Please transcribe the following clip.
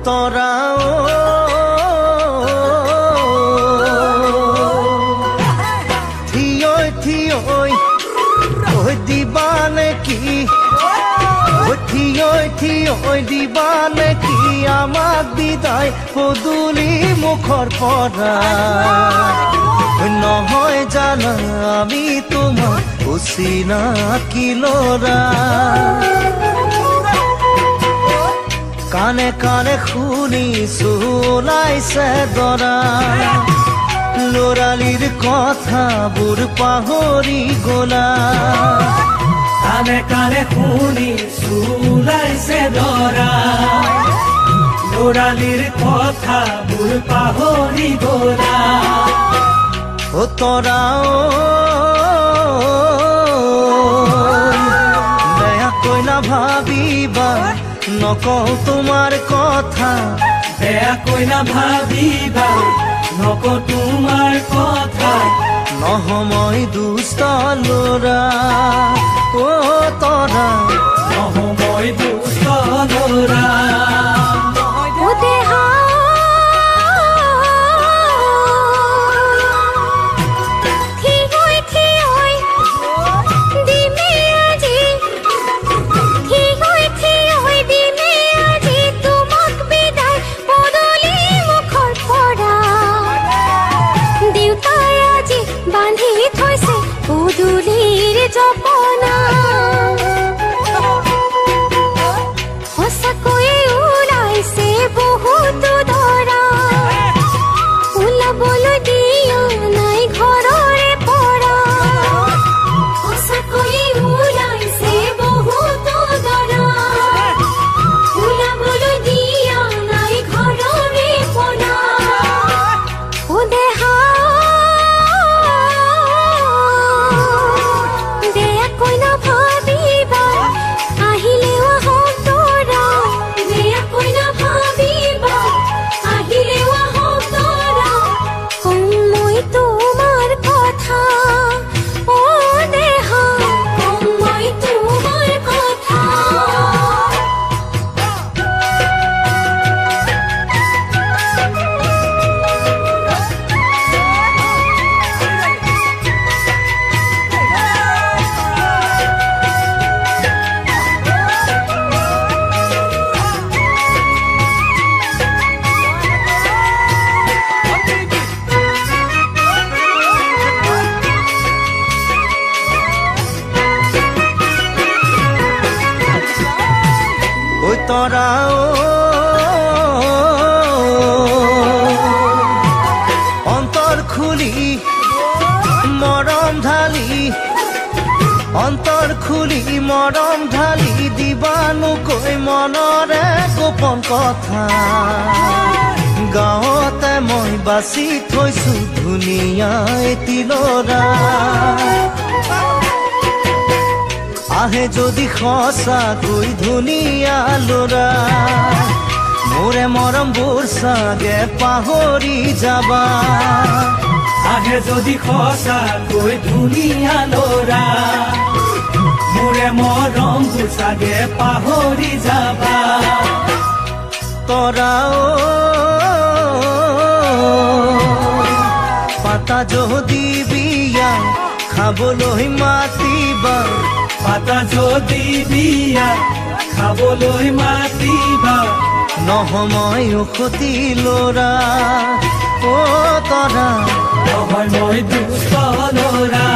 तरा थियोय थियोय दीवाने की थियोय थियोय दीवाने की आमाक बिदाय पदुली मुखर परा নহয় জানা আমি তোমার অচিনাকি লৰা কানে কানে শুনিছো ওলাইছে দৰা লৰালিৰ কথাবোৰ পাহৰি গলা কানে কানে শুনিছো ওলাইছে দৰা লৰালিৰ কথাবোৰ পাহৰি গলা ও তরা দয়া কই না ভাবিবা নকও তোমার কথা দয়া কই না ভাবিবা নকও তোমার কথা নহময় দুষ্ট লৰা ও তৰা নহময় দুষ্ট লৰা তৰা অন্তৰ খুলি মৰম ঢালি অন্তৰ খুলি মৰম ঢালি দিবানো কই মনৰে গোপন কথা গাঁৱতে মই বাছি থৈছো ধুনীয়া এটি ল'ৰা আহে যদি সঁচাকৈ ধুনীয়া ল'ৰা মোৰে মৰমবোৰ চাগে পাহৰি যাবা আহে যদি সঁচাকৈ ধুনীয়া ল'ৰা মোৰে মৰমবোৰ চাগে পাহৰি যাবা তৰা পাতা যদি বিয়া খাবলৈ মাতিবা পাতা যদি বিয়া খাবলৈ মাতিবা নহময় উখতি ল'ৰা ও তৰা নহয় মই দুষ্ট ল'ৰা